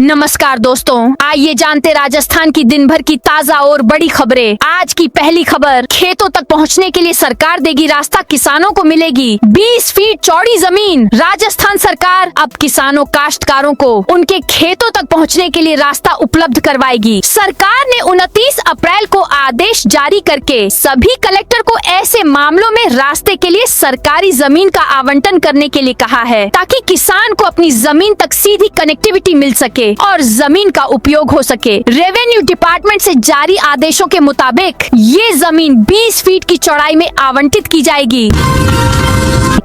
नमस्कार दोस्तों, आइए जानते राजस्थान की दिन भर की ताजा और बड़ी खबरें। आज की पहली खबर, खेतों तक पहुंचने के लिए सरकार देगी रास्ता, किसानों को मिलेगी 20 फीट चौड़ी जमीन। राजस्थान सरकार अब किसानों काश्तकारों को उनके खेतों तक पहुंचने के लिए रास्ता उपलब्ध करवाएगी। सरकार ने 29 अप्रैल को आदेश जारी करके सभी कलेक्टर को ऐसे मामलों में रास्ते के लिए सरकारी जमीन का आवंटन करने के लिए कहा है, ताकि किसान को अपनी जमीन तक सीधी कनेक्टिविटी मिल सके और जमीन का उपयोग हो सके। रेवेन्यू डिपार्टमेंट से जारी आदेशों के मुताबिक ये जमीन 20 फीट की चौड़ाई में आवंटित की जाएगी।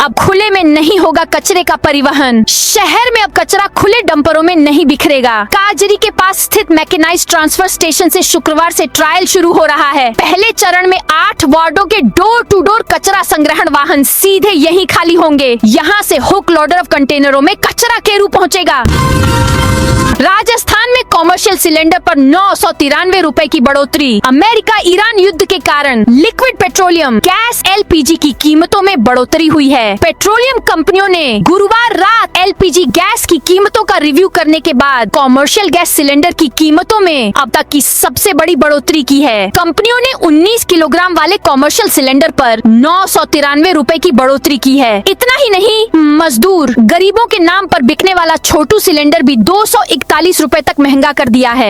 अब खुले में नहीं होगा कचरे का परिवहन। शहर में अब कचरा खुले डंपरों में नहीं बिखरेगा। काजरी के पास स्थित मैकेनाइज्ड ट्रांसफर स्टेशन से शुक्रवार से ट्रायल शुरू हो रहा है। पहले चरण में 8 वार्डों के डोर टू डोर कचरा संग्रहण वाहन सीधे यहीं खाली होंगे। यहाँ से हुक लोडर ऑफ कंटेनरों में कचरा केरू पहुँचेगा। राजस्थान में कॉमर्शियल सिलेंडर पर 993 रुपए की बढ़ोतरी। अमेरिका ईरान युद्ध के कारण लिक्विड पेट्रोलियम गैस LPG की कीमतों में बढ़ोतरी हुई है। पेट्रोलियम कंपनियों ने गुरुवार रात LPG गैस की कीमतों का रिव्यू करने के बाद कॉमर्शियल गैस सिलेंडर की कीमतों में अब तक की सबसे बड़ी बढ़ोतरी की है। कंपनियों ने 19 किलोग्राम वाले कॉमर्शियल सिलेंडर पर 993 रुपए की बढ़ोतरी की है। इतना ही नहीं, मजदूर गरीबों के नाम पर बिकने वाला छोटू सिलेंडर भी 241 रुपए तक महंगा कर दिया है।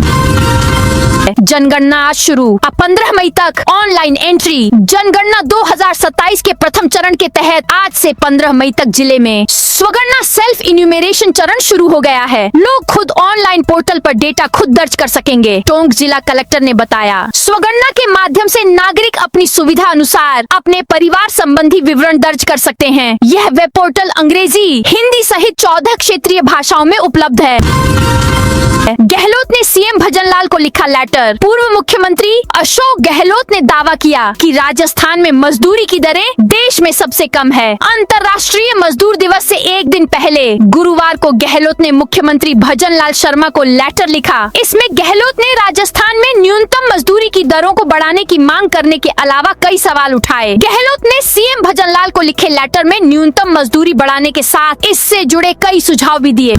जनगणना आज शुरू। अब 15 मई तक ऑनलाइन एंट्री। जनगणना 2027 के प्रथम चरण के तहत आज से 15 मई तक जिले में स्वगणना सेल्फ इन्यूमरेशन चरण शुरू हो गया है। लोग खुद ऑनलाइन पोर्टल पर डेटा खुद दर्ज कर सकेंगे। टोंक जिला कलेक्टर ने बताया, स्वगणना के माध्यम से नागरिक अपनी सुविधा अनुसार अपने परिवार संबंधी विवरण दर्ज कर सकते हैं। यह वेब पोर्टल अंग्रेजी, हिंदी सहित 14 क्षेत्रीय भाषाओं में उपलब्ध है। गहलोत ने सीएम भजनलाल को लिखा लेटर। पूर्व मुख्यमंत्री अशोक गहलोत ने दावा किया कि राजस्थान में मजदूरी की दरें देश में सबसे कम है। अंतर्राष्ट्रीय मजदूर दिवस से एक दिन पहले गुरुवार को गहलोत ने मुख्यमंत्री भजनलाल शर्मा को लेटर लिखा। इसमें गहलोत ने राजस्थान में न्यूनतम मजदूरी की दरों को बढ़ाने की मांग करने के अलावा कई सवाल उठाए। गहलोत ने सीएम भजनलाल को लिखे लेटर में न्यूनतम मजदूरी बढ़ाने के साथ इससे जुड़े कई सुझाव भी दिए।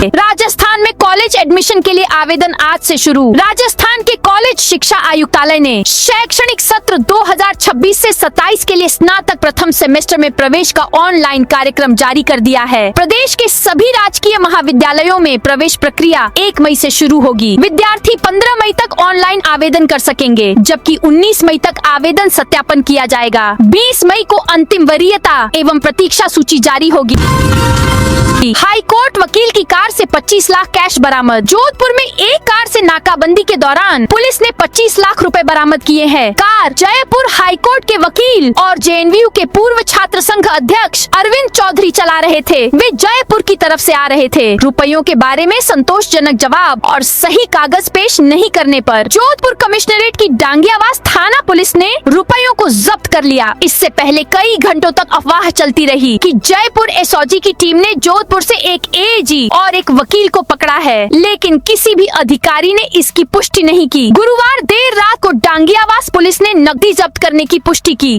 राजस्थान में कॉलेज एडमिशन के लिए आवेदन आज से शुरू। राजस्थान के कॉलेज शिक्षा आयुक्तालय ने शैक्षणिक सत्र 2026 से 27 के लिए स्नातक प्रथम सेमेस्टर में प्रवेश का ऑनलाइन कार्यक्रम जारी कर दिया है। प्रदेश के सभी राजकीय महाविद्यालयों में प्रवेश प्रक्रिया 1 मई से शुरू होगी। विद्यार्थी 15 मई तक ऑनलाइन आवेदन कर सकेंगे, जबकि 19 मई तक आवेदन सत्यापन किया जाएगा। 20 मई को अंतिम वरीयता एवं प्रतीक्षा सूची जारी होगी। हाई कोर्ट वकील की कार से 25 लाख कैश बरामद। जोधपुर में एक कार से नाकाबंदी के दौरान पुलिस ने 25 लाख रुपए बरामद किए हैं। कार जयपुर हाई कोर्ट के वकील और JNVU के पूर्व छात्र संघ अध्यक्ष अरविंद चौधरी चला रहे थे। वे जयपुर की तरफ से आ रहे थे। रुपयों के बारे में संतोषजनक जवाब और सही कागज पेश नहीं करने पर जोधपुर कमिश्नरेट की डांगियावास थाना पुलिस ने रुपयों को जब्त कर लिया। इससे पहले कई घंटों तक अफवाह चलती रही कि जयपुर SOG की टीम ने जोधपुर से एक AG और एक वकील को पकड़ा है, लेकिन किसी भी अधिकारी ने इसकी पुष्टि नहीं की। गुरुवार देर रात को डांगियावास पुलिस ने नकदी जब्त करने की पुष्टि की।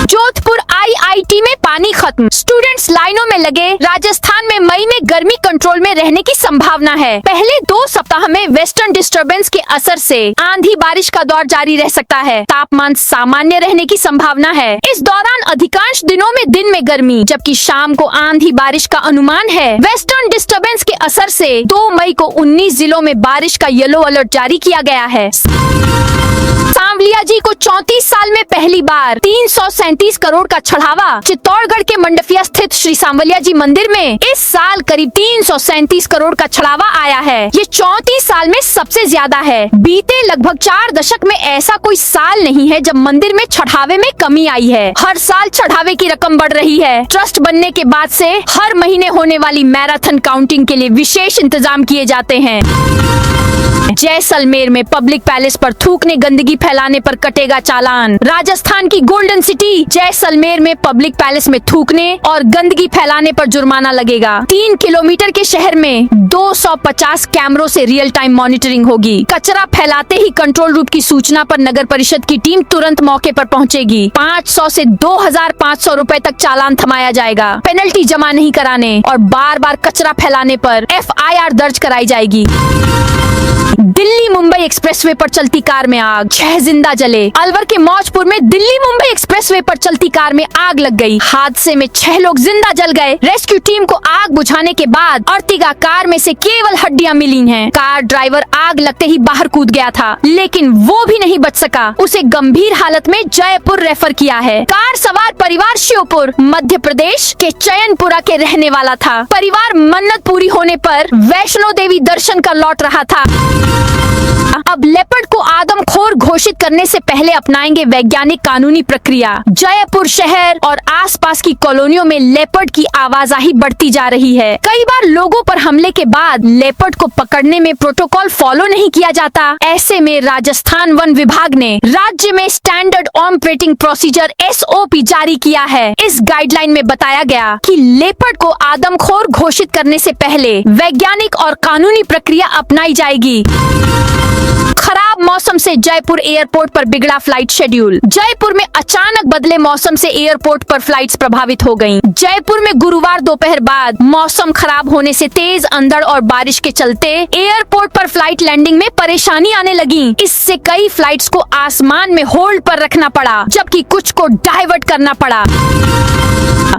जोधपुर IIT में पानी खत्म, स्टूडेंट्स लाइनों में लगे। राजस्थान में मई में गर्मी कंट्रोल में रहने की संभावना है। पहले 2 सप्ताह में वेस्टर्न डिस्टर्बेंस के असर से आंधी बारिश का दौर जारी रह सकता है। तापमान सामान्य रहने की संभावना है। इस दौरान अधिकांश दिनों में दिन में गर्मी, जबकि शाम को आंधी बारिश का अनुमान है। वेस्टर्न डिस्टर्बेंस के असर से 2 मई को 19 जिलों में बारिश का येलो अलर्ट जारी किया गया है। सांवलिया जी को 34 साल में पहली बार 337 करोड़ का चढ़ावा। चित्तौड़गढ़ के मंडफिया स्थित श्री सांवलिया जी मंदिर में इस साल करीब 337 करोड़ का चढ़ावा आया है। ये 34 साल में सबसे ज्यादा है। बीते लगभग 4 दशक में ऐसा कोई साल नहीं है जब मंदिर में चढ़ावे में कमी आई है। हर साल चढ़ावे की रकम बढ़ रही है। ट्रस्ट बनने के बाद से हर महीने होने वाली मैराथन काउंटिंग के लिए विशेष इंतजाम किए जाते हैं। जैसलमेर में पब्लिक पैलेस पर थूकने गंदगी फैलाने पर कटेगा चालान। राजस्थान की गोल्डन सिटी जैसलमेर में पब्लिक पैलेस में थूकने और गंदगी फैलाने पर जुर्माना लगेगा। 3 किलोमीटर के शहर में 250 कैमरों से रियल टाइम मॉनिटरिंग होगी। कचरा फैलाते ही कंट्रोल रूम की सूचना पर नगर परिषद की टीम तुरंत मौके पर पहुंचेगी। 500 से 2500 रुपए तक चालान थमाया जाएगा। पेनल्टी जमा नहीं कराने और बार बार कचरा फैलाने पर FIR दर्ज कराई जाएगी। दिल्ली मुंबई एक्सप्रेसवे पर चलती कार में आग, 6 जिंदा जले। अलवर के मौजपुर में दिल्ली मुंबई एक्सप्रेसवे पर चलती कार में आग लग गई। हादसे में 6 लोग जिंदा जल गए। रेस्क्यू टीम को आग बुझाने के बाद अर्टिगा कार में से केवल हड्डियां मिली हैं। कार ड्राइवर आग लगते ही बाहर कूद गया था, लेकिन वो भी नहीं बच सका। उसे गंभीर हालत में जयपुर रेफर किया है। कार सवार परिवार श्योपुर मध्य प्रदेश के चयनपुरा के रहने वाला था। परिवार मन्नत पूरी होने पर वैष्णो देवी दर्शन कर लौट रहा था। अब लेपर्ड को आदमखोर घोषित करने से पहले अपनाएंगे वैज्ञानिक कानूनी प्रक्रिया। जयपुर शहर और आसपास की कॉलोनियों में लेपर्ड की आवाजाही बढ़ती जा रही है। कई बार लोगों पर हमले के बाद लेपर्ड को पकड़ने में प्रोटोकॉल फॉलो नहीं किया जाता। ऐसे में राजस्थान वन विभाग ने राज्य में स्टैंडर्ड ऑपरेटिंग प्रोसीजर SOP जारी किया है। इस गाइडलाइन में बताया गया कि लेपर्ड को आदमखोर घोषित करने से पहले वैज्ञानिक और कानूनी प्रक्रिया अपनाई जाएगी। खराब मौसम से जयपुर एयरपोर्ट पर बिगड़ा फ्लाइट शेड्यूल। जयपुर में अचानक बदले मौसम से एयरपोर्ट पर फ्लाइट्स प्रभावित हो गईं। जयपुर में गुरुवार दोपहर बाद मौसम खराब होने से तेज अंधड़ और बारिश के चलते एयरपोर्ट पर फ्लाइट लैंडिंग में परेशानी आने लगी। इससे कई फ्लाइट्स को आसमान में होल्ड पर रखना पड़ा, जबकि कुछ को डाइवर्ट करना पड़ा।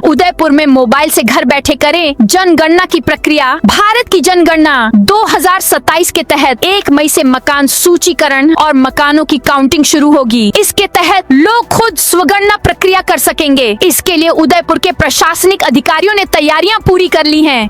उदयपुर में मोबाइल से घर बैठे करें जनगणना की प्रक्रिया। भारत की जनगणना 2027 के तहत 1 मई से मकान सूचीकरण और मकानों की काउंटिंग शुरू होगी। इसके तहत लोग खुद स्वगणना प्रक्रिया कर सकेंगे। इसके लिए उदयपुर के प्रशासनिक अधिकारियों ने तैयारियां पूरी कर ली हैं।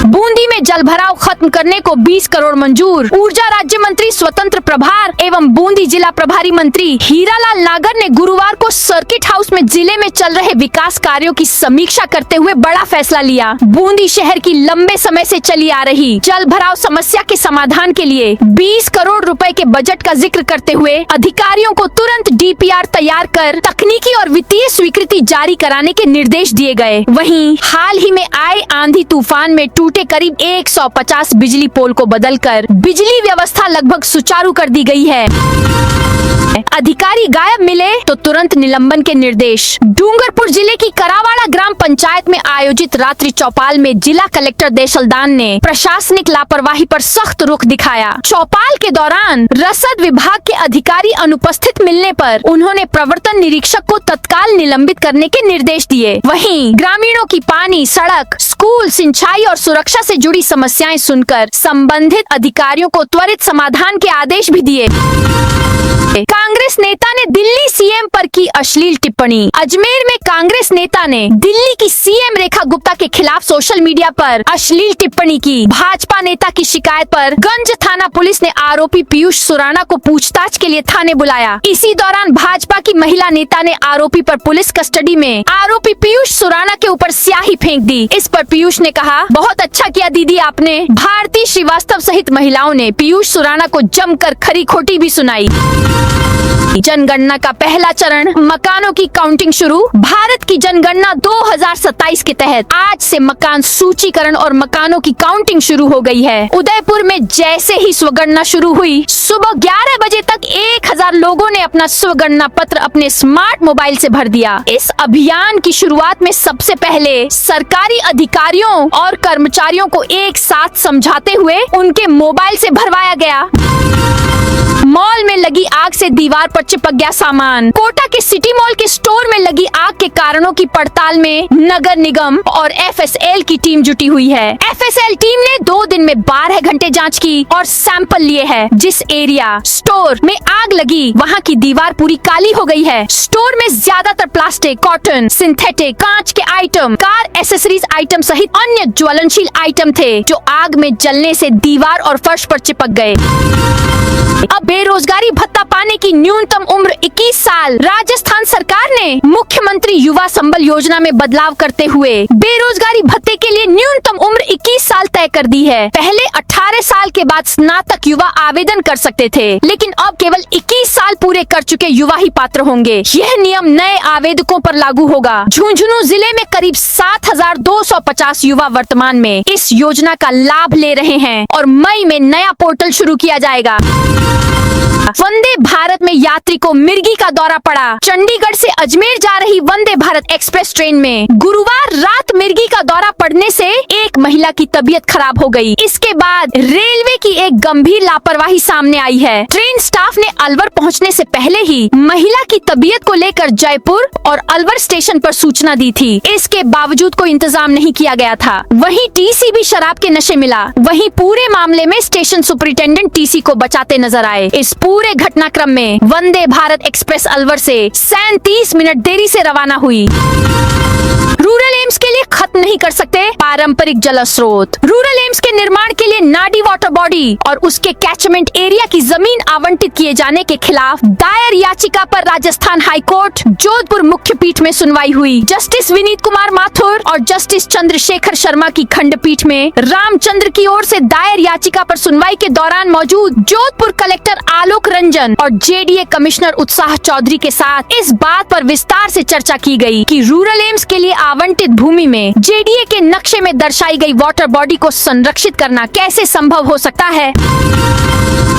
बूंदी में जलभराव खत्म करने को 20 करोड़ मंजूर। ऊर्जा राज्य मंत्री स्वतंत्र प्रभार एवं बूंदी जिला प्रभारी मंत्री हीरालाल नागर ने गुरुवार को सर्किट हाउस में जिले में चल रहे विकास कार्यों की समीक्षा करते हुए बड़ा फैसला लिया। बूंदी शहर की लंबे समय से चली आ रही जलभराव समस्या के समाधान के लिए 20 करोड़ रुपए के बजट का जिक्र करते हुए अधिकारियों को तुरंत DPR तैयार कर तकनीकी और वित्तीय स्वीकृति जारी कराने के निर्देश दिए गए। वहीं हाल ही में आए आंधी तूफान में टूटे करीब 150 बिजली पोल को बदलकर बिजली व्यवस्था लगभग सुचारू कर दी गई है। अधिकारी गायब मिले तो तुरंत निलंबन के निर्देश। डूंगरपुर जिले की करावाड़ा ग्राम पंचायत में आयोजित रात्रि चौपाल में जिला कलेक्टर देशलदान ने प्रशासनिक लापरवाही पर सख्त रुख दिखाया। चौपाल के दौरान रसद विभाग के अधिकारी अनुपस्थित मिलने पर उन्होंने प्रवर्तन निरीक्षक को तत्काल निलंबित करने के निर्देश दिए। वहीं ग्रामीणों की पानी, सड़क, स्कूल, सिंचाई और सुरक्षा से जुड़ी समस्याएं सुनकर संबंधित अधिकारियों को त्वरित समाधान के आदेश भी दिए। कांग्रेस नेता ने दिल्ली CM पर की अश्लील टिप्पणी। अजमेर में कांग्रेस नेता ने दिल्ली की CM रेखा गुप्ता के खिलाफ सोशल मीडिया पर अश्लील टिप्पणी की। भाजपा नेता की शिकायत पर गंज थाना पुलिस ने आरोपी पीयूष सुराना को पूछताछ के लिए थाने बुलाया। इसी दौरान भाजपा की महिला नेता ने आरोपी पर पुलिस कस्टडी में आरोपी पीयूष सुराना के ऊपर स्याही फेंक दी। इस पर पीयूष ने कहा, बहुत अच्छा किया दीदी आपने। भारती श्रीवास्तव सहित महिलाओं ने पीयूष सुराना को जमकर खरी खोटी भी सुनाई। जनगणना का पहला चरण, मकानों की काउंटिंग शुरू। भारत की जनगणना 2027 के तहत आज से मकान सूचीकरण और मकानों की काउंटिंग शुरू हो गई है। उदयपुर में जैसे ही स्वगणना शुरू हुई, सुबह 11 बजे तक 1000 लोगों ने अपना स्वगणना पत्र अपने स्मार्ट मोबाइल से भर दिया। इस अभियान की शुरुआत में सबसे पहले सरकारी अधिकारियों और कर्मचारियों को एक साथ समझाते हुए उनके मोबाइल से भरवाया गया। मॉल में लगी आग से दीवार पर चिपक गया सामान। कोटा के सिटी मॉल के स्टोर में लगी आग के कारणों की पड़ताल में नगर निगम और FSL की टीम जुटी हुई है। FSL टीम ने 2 दिन में 12 घंटे जांच की और सैंपल लिए हैं। जिस एरिया स्टोर में आग लगी, वहां की दीवार पूरी काली हो गई है। स्टोर में ज्यादातर प्लास्टिक, कॉटन, सिंथेटिक, कांच के आइटम, कार एसेसरीज आइटम सहित अन्य ज्वलनशील आइटम थे, जो आग में जलने से दीवार और फर्श पर चिपक गए। अब बेरोजगारी भत्ता पाने की न्यूनतम उम्र 21 साल। राजस्थान सरकार ने मुख्यमंत्री युवा संबल योजना में बदलाव करते हुए बेरोजगारी भत्ते के लिए न्यूनतम उम्र 21 साल तय कर दी है। पहले 18 साल के बाद स्नातक युवा आवेदन कर सकते थे, लेकिन अब केवल 21 साल पूरे कर चुके युवा ही पात्र होंगे। यह नियम नए आवेदकों पर लागू होगा। झुंझुनू जिले में करीब 7,250 युवा वर्तमान में इस योजना का लाभ ले रहे हैं और मई में नया पोर्टल शुरू किया जाएगा। वंदे भारत में यात्री को मिर्गी का दौरा पड़ा। चंडीगढ़ से अजमेर जा रही वंदे भारत एक्सप्रेस ट्रेन में गुरुवार रात मिर्गी का दौरा पड़ने से एक महिला की तबीयत खराब हो गई। इसके बाद रेलवे की एक गंभीर लापरवाही सामने आई है। ट्रेन स्टाफ ने अलवर पहुंचने से पहले ही महिला की तबीयत को लेकर जयपुर और अलवर स्टेशन पर सूचना दी थी। इसके बावजूद कोई इंतजाम नहीं किया गया था। वहीं टीसी भी शराब के नशे मिला। वहीं पूरे मामले में स्टेशन सुपरिटेंडेंट टीसी को बचाते नजर आए। इस पूरे घटनाक्रम में वंदे भारत एक्सप्रेस अलवर से 37 मिनट देरी से रवाना हुई। रूरल एम्स के लिए खत्म नहीं कर सकते पारंपरिक जल स्रोत। रूरल एम्स के निर्माण के लिए नाडी वाटर बॉडी और उसके कैचमेंट एरिया की जमीन आवंटित किए जाने के खिलाफ दायर याचिका पर राजस्थान हाईकोर्ट जोधपुर मुख्य पीठ में सुनवाई हुई। जस्टिस विनीत कुमार माथुर और जस्टिस चंद्रशेखर शर्मा की खंडपीठ में रामचंद्र की ओर से दायर याचिका पर सुनवाई के दौरान मौजूद जोधपुर कलेक्टर आलोक रंजन और जेडीए कमिश्नर उत्साह चौधरी के साथ इस बात पर विस्तार से चर्चा की गई कि रूरल एम्स के लिए आवंटित भूमि में जेडीए के नक्शे में दर्शाई गई वाटर बॉडी को संरक्षित करना कैसे संभव हो सकता है।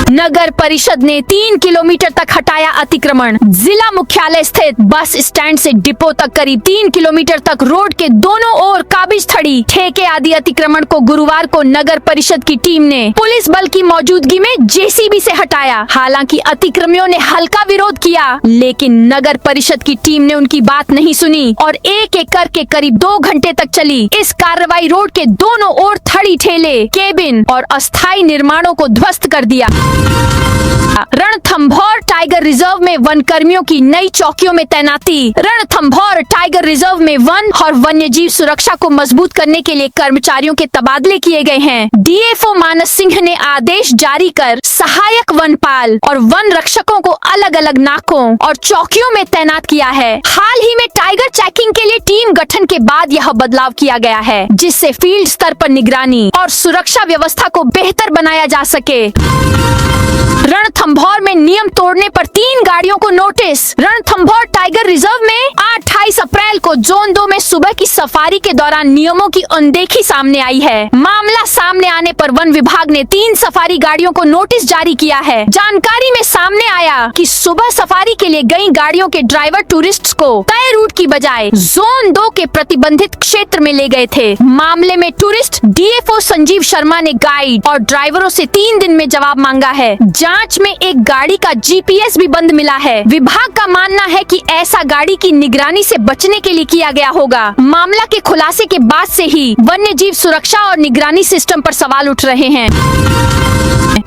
नगर परिषद ने 3 किलोमीटर तक हटाया अतिक्रमण। जिला मुख्यालय स्थित बस स्टैंड से डिपो तक करीब 3 किलोमीटर तक रोड के दोनों ओर काबिज थड़ी ठेके आदि अतिक्रमण को गुरुवार को नगर परिषद की टीम ने पुलिस बल की मौजूदगी में जेसीबी से हटाया। हालांकि अतिक्रमियों ने हल्का विरोध किया, लेकिन नगर परिषद की टीम ने उनकी बात नहीं सुनी और एक एक करके करीब 2 घंटे तक चली। इस कार्रवाई रोड के दोनों ओर थड़ी ठेले, केबिन और अस्थायी निर्माणों को ध्वस्त कर दिया। रणथंभौर टाइगर रिजर्व में वन कर्मियों की नई चौकियों में तैनाती। रणथंभौर टाइगर रिजर्व में वन और वन्य जीव सुरक्षा को मजबूत करने के लिए कर्मचारियों के तबादले किए गए हैं। डीएफओ मानस सिंह ने आदेश जारी कर सहायक वनपाल और वन रक्षकों को अलग अलग नाकों और चौकियों में तैनात किया है। हाल ही में टाइगर चेकिंग के लिए टीम गठन के बाद यह बदलाव किया गया है, जिससे फील्ड स्तर पर निगरानी और सुरक्षा व्यवस्था को बेहतर बनाया जा सके। रणथंभौर में नियम तोड़ने पर 3 गाड़ियों को नोटिस। रणथंभौर टाइगर रिजर्व में 28 अप्रैल को जोन 2 में सुबह की सफारी के दौरान नियमों की अनदेखी सामने आई है। मामला सामने आने पर वन विभाग ने 3 सफारी गाड़ियों को नोटिस जारी किया है। जानकारी में सामने आया कि सुबह सफारी के लिए गई गाड़ियों के ड्राइवर टूरिस्ट्स को तय रूट की बजाय जोन 2 के प्रतिबंधित क्षेत्र में ले गए थे। मामले में टूरिस्ट डीएफओ संजीव शर्मा ने गाइड और ड्राइवरों से 3 दिन में जवाब मांगा है। जांच में एक गाड़ी का जीपीएस भी बंद मिला है। विभाग का मानना है कि ऐसा गाड़ी की निगरानी से बचने के लिए किया गया होगा। मामला के खुलासे के बाद से ही वन्य जीव सुरक्षा और निगरानी सिस्टम पर सवाल उठ रहे हैं।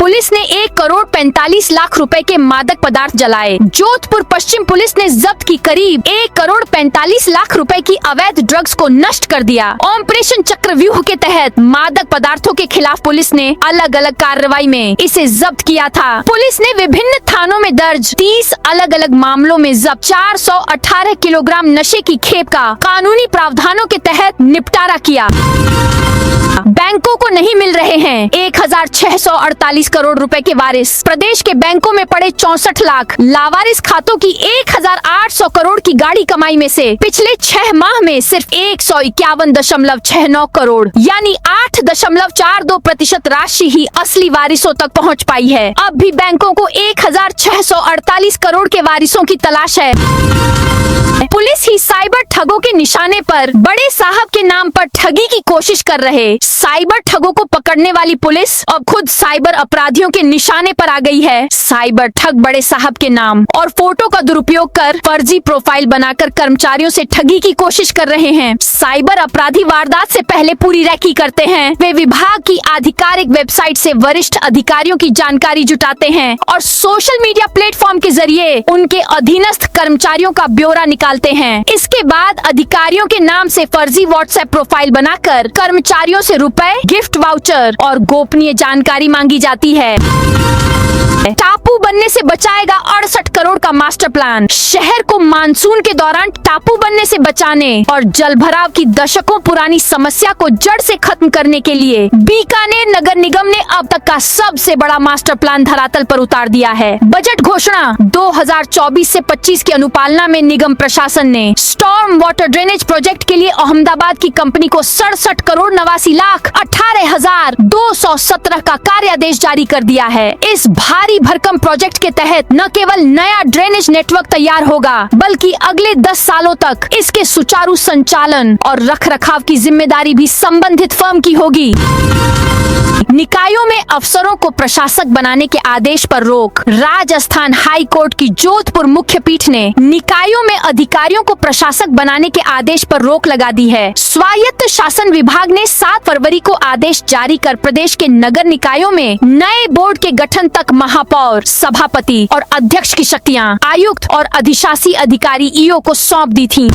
पुलिस ने 1 करोड़ 45 लाख रुपए के मादक पदार्थ जलाए। जोधपुर पश्चिम पुलिस ने जब्त की करीब 1 करोड़ 45 लाख रुपए की अवैध ड्रग्स को नष्ट कर दिया। ऑपरेशन चक्रव्यूह के तहत मादक पदार्थों के खिलाफ पुलिस ने अलग अलग कार्रवाई में इसे जब्त किया था। पुलिस ने विभिन्न थानों में दर्ज 30 अलग अलग मामलों में जब्त 418 किलोग्राम नशे की खेप का कानूनी प्रावधानों के तहत निपटारा किया। बैंकों को नहीं मिल रहे हैं 1648 करोड़ रुपए के वारिस। प्रदेश के बैंकों में पड़े 64 लाख लावारिस खातों की 1800 करोड़ की गाड़ी कमाई में से पिछले 6 माह में सिर्फ 151.69 करोड़ यानी 8.42% राशि ही असली वारिसों तक पहुंच पाई है। अब भी बैंकों को 1648 करोड़ के वारिसों की तलाश है। पुलिस ही साइबर ठगों के निशाने पर बड़े साहब के नाम पर ठगी की कोशिश कर रहे साइबर ठगों को पकड़ने वाली पुलिस अब खुद साइबर अपराधियों के निशाने पर आ गई है। साइबर ठग बड़े साहब के नाम और फोटो का दुरुपयोग कर फर्जी प्रोफाइल बनाकर कर्मचारियों से ठगी की कोशिश कर रहे हैं। साइबर अपराधी वारदात से पहले पूरी रैकी करते हैं। वे विभाग की आधिकारिक वेबसाइट से वरिष्ठ अधिकारियों की जानकारी जुटाते हैं और सोशल मीडिया प्लेटफॉर्म के जरिए उनके अधीनस्थ कर्मचारियों का ब्यौरा निकालते हैं। इसके बाद अधिकारियों के नाम से फर्जी व्हाट्सएप प्रोफाइल बनाकर कर्मचारियों से रुपए, गिफ्ट वाउचर और गोपनीय जानकारी मांगी जाती है। टापू बनने से बचाएगा 68 करोड़ का मास्टर प्लान। शहर को मानसून के दौरान टापू बनने से बचाने और जलभराव की दशकों पुरानी समस्या को जड़ से खत्म करने के लिए बीकानेर नगर निगम ने अब तक का सबसे बड़ा मास्टर प्लान धरातल पर उतार दिया है। बजट घोषणा 2024 से 25 की अनुपालना में निगम प्रशासन ने स्टॉर्म वाटर ड्रेनेज प्रोजेक्ट के लिए अहमदाबाद की कंपनी को 67 करोड़ 89,18,217 का कार्यादेश जारी कर दिया है। इस भारी भरकम प्रोजेक्ट के तहत न केवल नया ड्रेनेज नेटवर्क तैयार होगा, बल्कि अगले 10 सालों तक इसके सुचारू संचालन और रखरखाव की जिम्मेदारी भी संबंधित फर्म की होगी। निकायों में अफसरों को प्रशासक बनाने के आदेश पर रोक। राजस्थान हाई कोर्ट की जोधपुर मुख्य पीठ ने निकायों में अधिकारियों को प्रशासक बनाने के आदेश पर रोक लगा दी है। स्वायत्त शासन विभाग ने 7 फरवरी को आदेश जारी कर प्रदेश के नगर निकायों में नए बोर्ड के गठन तक महापौर, सभापति और अध्यक्ष की शक्तियां आयुक्त और अधिशासी अधिकारी ईओ को सौंप दी थी।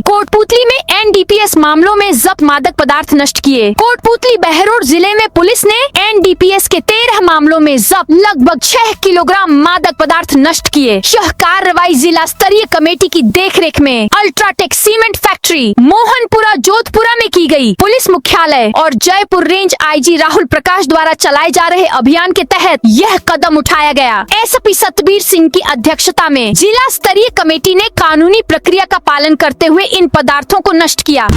कोटपूतली में एनडीपीएस मामलों में जब्त मादक पदार्थ नष्ट किए। कोटपूतली बहरोड जिले में पुलिस ने एनडीपीएस के 13 मामलों में जब्त लगभग 6 किलोग्राम मादक पदार्थ नष्ट किए। यह कार्रवाई जिला स्तरीय कमेटी की देखरेख में UltraTech cement factory Mohanpura Jodhpura में की गई। पुलिस मुख्यालय और जयपुर रेंज आईजी राहुल प्रकाश द्वारा चलाए जा रहे अभियान के तहत यह कदम उठाया गया। एसपी सतबीर सिंह की अध्यक्षता में जिला स्तरीय कमेटी ने कानूनी प्रक्रिया का पालन करते हुए इन पदार्थों को नष्ट किया।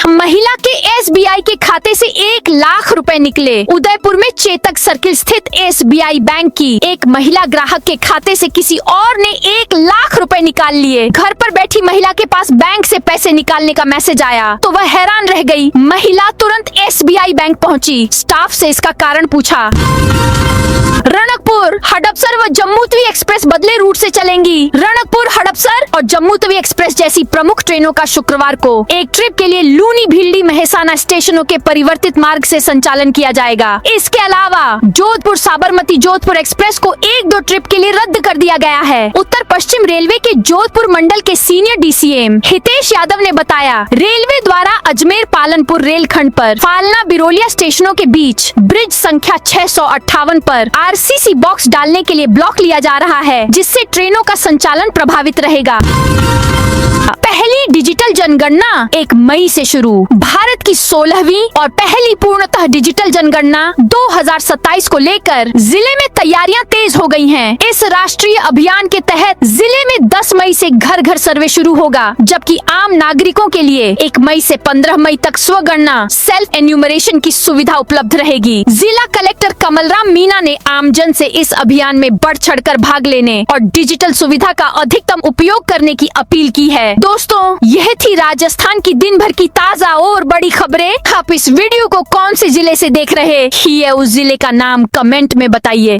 महिला के एसबीआई के खाते से 1 लाख रुपए निकले। उदयपुर में चेतक सर्किल स्थित एसबीआई बैंक की एक महिला ग्राहक के खाते से किसी और ने 1 लाख रुपए निकाल लिए। घर पर बैठी महिला के पास बैंक से पैसे निकालने का मैसेज आया तो वह हैरान रह गई। महिला तुरंत एसबीआई बैंक पहुंची। स्टाफ से इसका कारण पूछा। रणकपुर, हडपसर व जम्मू तवी एक्सप्रेस बदले रूट से चलेंगी। रणकपुर, हडपसर और जम्मू तवी एक्सप्रेस जैसी प्रमुख ट्रेनों का शुक्रवार को एक ट्रिप के लिए लूनी, भिल्डी, मेहसाना स्टेशनों के परिवर्तित मार्ग से संचालन किया जाएगा। इसके अलावा जोधपुर साबरमती जोधपुर एक्सप्रेस को 1-2 ट्रिप के लिए रद्द कर दिया गया है। उत्तर पश्चिम रेलवे के जोधपुर मंडल के सीनियर डीसीएम हितेश यादव ने बताया, रेलवे द्वारा अजमेर पालनपुर रेलखंड पर फालना बिरोलिया स्टेशनों के बीच ब्रिज संख्या 658 पर आरसीसी बॉक्स डालने के लिए ब्लॉक लिया जा रहा है, जिससे ट्रेनों का संचालन प्रभावित रहेगा। पहली डिजिटल जनगणना 1 मई से शुरू। भारत की 16वीं और पहली पूर्णतः डिजिटल जनगणना 2027 को लेकर जिले में तैयारियां तेज हो गई हैं। इस राष्ट्रीय अभियान के तहत जिले में 10 मई से घर घर सर्वे शुरू होगा, जबकि आम नागरिकों के लिए 1 मई से 15 मई तक स्वगणना सेल्फ एन्यूमरेशन की सुविधा उपलब्ध रहेगी। जिला कलेक्टर कमलराम मीना ने आमजन से इस अभियान में बढ़ चढ़कर भाग लेने और डिजिटल सुविधा का अधिकतम उपयोग करने की अपील की है। दोस्तों, यह थी राजस्थान की दिन भर की ताजा और बड़ी खबरें। आप इस वीडियो को कौन से जिले से देख रहे हैं, उस जिले का नाम कमेंट में बताइए।